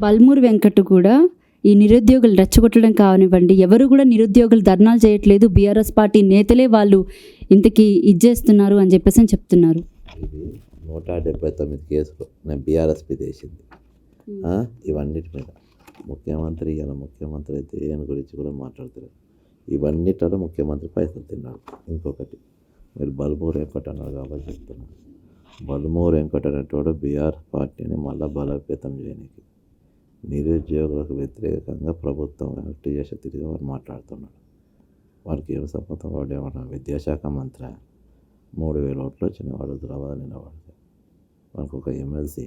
బల్మూరు వెంకట్ కూడా ఈ నిరుద్యోగులు రెచ్చగొట్టడం కానివ్వండి, ఎవరు కూడా నిరుద్యోగులు ధర్నాలు చేయట్లేదు, బీఆర్ఎస్ పార్టీ నేతలే వాళ్ళు ఇంతకీ ఇచ్చేస్తున్నారు అని చెప్పేసి చెప్తున్నారు. ఇది 179 కేసులు నేను బీఆర్ఎస్ మీద వేసింది. ఇవన్నిటి మీద ముఖ్యమంత్రి ఇలా ముఖ్యమంత్రి అయితే ఈయన గురించి కూడా మాట్లాడుతున్నారు. ఇవన్నిటిలో ముఖ్యమంత్రి పైసలు తిన్నాడు. ఇంకొకటి మీరు బల్మూరు వెంకట్ అన్నారు కాబట్టి చెప్తున్నారు. బల్మూరు వెంకట్ అనేటోడు బీఆర్ఎస్ పార్టీని మళ్ళీ బలోపేతం చేయడానికి నిరుద్యోగులకు వ్యతిరేకంగా ప్రభుత్వం యాక్ట్ చేసే తిరిగి వారు మాట్లాడుతున్నాడు. వారికి ఏం సంబంధం? వాడు ఏమన్నా విద్యాశాఖ మంత్రి 3,000 ఓట్లు వచ్చిన వాడు హైదరాబాద్ నిలబడితే వానికి ఒక ఎమ్మెల్సీ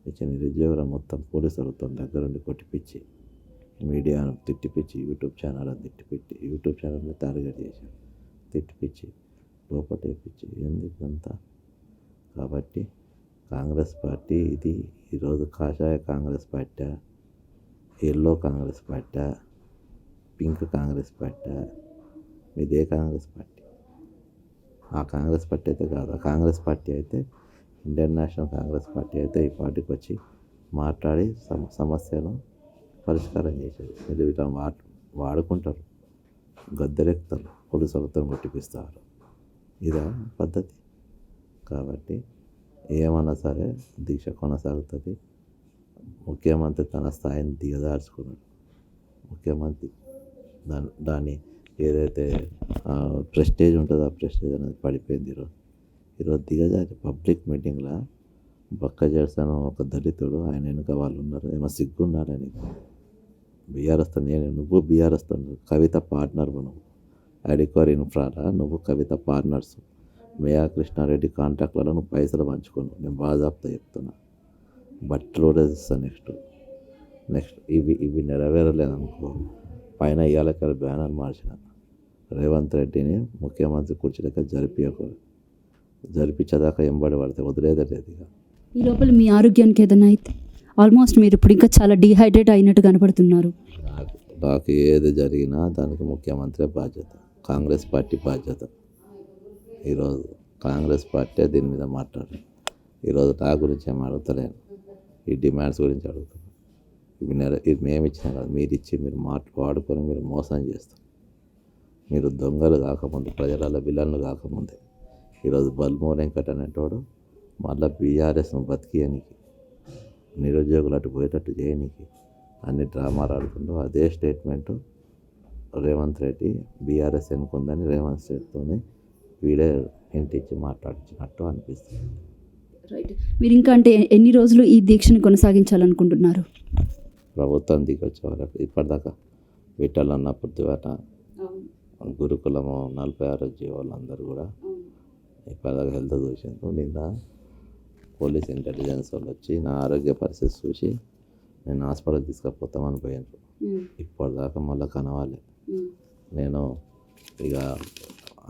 ఇచ్చి నిరుద్యోగుల మొత్తం పోలీసులతో దగ్గరుండి కొట్టిపిచ్చి మీడియాను తిట్టిపిచ్చి యూట్యూబ్ ఛానల్ని టార్గెట్ చేశారు, తిట్టిపిచ్చి లోపటేపించి ఎందుకంతా. కాబట్టి కాంగ్రెస్ పార్టీ ఇది ఈరోజు కాషాయ Congress party, yellow Congress party, pink Congress party, ఇదే కాంగ్రెస్ పార్టీ. ఆ కాంగ్రెస్ పార్టీ అయితే కాదు. ఆ కాంగ్రెస్ పార్టీ అయితే ఇండియన్ నేషనల్ కాంగ్రెస్ పార్టీ అయితే ఈ పార్టీకి వచ్చి మాట్లాడి సమస్యను పరిష్కారం చేసేది. మీరు ఇలా వాడుకుంటారు, గద్దెరెక్కుతారు, పోలీసులతో కొట్టిపిస్తారు. ఇదా పద్ధతి? కాబట్టి ఏమన్నా సరే దీక్ష కొనసాగుతుంది. ముఖ్యమంత్రి తన స్థాయిని దిగదార్చుకున్నాడు. ముఖ్యమంత్రి దాన్ని ఏదైతే ప్రెస్టేజ్ ఉంటుందో ఆ ప్రెస్టేజ్ అనేది పడిపోయింది. ఈరోజు దిగజారి పబ్లిక్ మీటింగ్లో బక్క చేస్తాను ఒక దళితుడు, ఆయన వెనుక వాళ్ళు ఉన్నారు, ఏమో సిగ్గుండాలని బీఆర్ఎస్తో నువ్వు బీఆర్ఎస్తో కవిత పార్ట్నర్, నువ్వు అడిక్వర్ ఇన్ఫ్రాలా నువ్వు కవిత పార్ట్నర్స్, మేయా కృష్ణారెడ్డి కాంట్రాక్ట్లలో నువ్వు పైసలు పంచుకోను. నేను బాజాబ్తా చెప్తున్నా. బట్టలు కూడా ఇస్తాను. నెక్స్ట్ ఇవి నెరవేరలేదనుకో పైన ఇవాళ బ్యానర్ మార్చిన రేవంత్ రెడ్డిని ముఖ్యమంత్రి కుర్చీలక జరిపించేదాకా ఎంబడి పడితే వదిలేదలేదు. ఇక ఈ లోపల మీ ఆరోగ్యానికి ఏదైనా అయితే ఆల్మోస్ట్ మీరు ఇప్పుడు ఇంకా చాలా డీహైడ్రేట్ అయినట్టు కనపడుతున్నారు. నాకు ఏది జరిగినా దానికి ముఖ్యమంత్రి బాధ్యత, కాంగ్రెస్ పార్టీ బాధ్యత. ఈరోజు కాంగ్రెస్ పార్టీ దీని మీద మాట్లాడారు. ఈరోజు నా గురించి ఏం అడుగుతలేను, ఈ డిమాండ్స్ గురించి అడుగుతున్నాను. ఇది మేము ఇచ్చినా కదా, మీరు ఇచ్చి మీరు వాడుకొని మీరు మోసం చేస్తారు. మీరు దొంగలు కాకముందు, ప్రజల విలన్లు కాకముందే ఈరోజు బల్మూరు వెంకట్ అనేటోడు మళ్ళీ బీఆర్ఎస్ను బతికియనికి, నిరుద్యోగులు అటు పోయేటట్టు చేయనికి అన్ని డ్రామాలు ఆడుతుండో అదే స్టేట్మెంటు రేవంత్ రెడ్డి బీఆర్ఎస్ ఎన్నుకుందని రేవంత్ రెడ్డితోని వీడే ఇంటిచ్చి మాట్లాడించినట్టు అనిపిస్తుంది. రైట్. మీరు ఇంకా అంటే ఎన్ని రోజులు ఈ దీక్షను కొనసాగించాలనుకుంటున్నారు? ప్రభుత్వం దిగొచ్చే వరకు ఇప్పటిదాకా విఠలన్న పృథ్వీట గురుకులము 46 జీవాలందరూ కూడా ఇప్పటిదాకా హెల్త్ చూసిండ్రు. నిన్న పోలీస్ ఇంటెలిజెన్స్ వాళ్ళు వచ్చి నా ఆరోగ్య పరిస్థితి చూసి నేను హాస్పిటల్ తీసుకుపోతామని పోయినారు. ఇప్పటిదాకా మళ్ళీ కనవాలి. నేను ఇక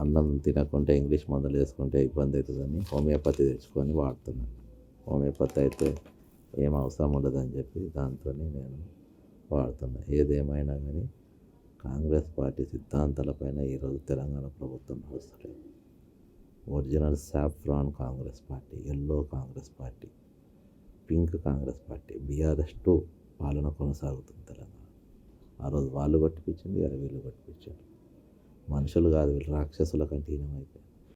అన్నం తినకుంటే ఇంగ్లీష్ మందులు వేసుకుంటే ఇబ్బంది అవుతుందని హోమియోపతి తెచ్చుకొని వాడుతున్నాను. హోమియోపతి అయితే ఏం అవసరం ఉండదని చెప్పి దాంతో నేను వాడుతున్నా. ఏదేమైనా కానీ కాంగ్రెస్ పార్టీ సిద్ధాంతాలపైన ఈరోజు తెలంగాణ ప్రభుత్వం నడుస్తుంది. Original saffron Congress party, yellow Congress party, pink Congress party, BRS 2 పాలన కొనసాగుతుంది తెలంగాణ. ఆ రోజు వాళ్ళు కొట్టిపించింది, వీళ్ళు కొట్టిపించారు. మనుషులు కాదు వీళ్ళు, రాక్షసుల కంటే హీనమైపోయారు.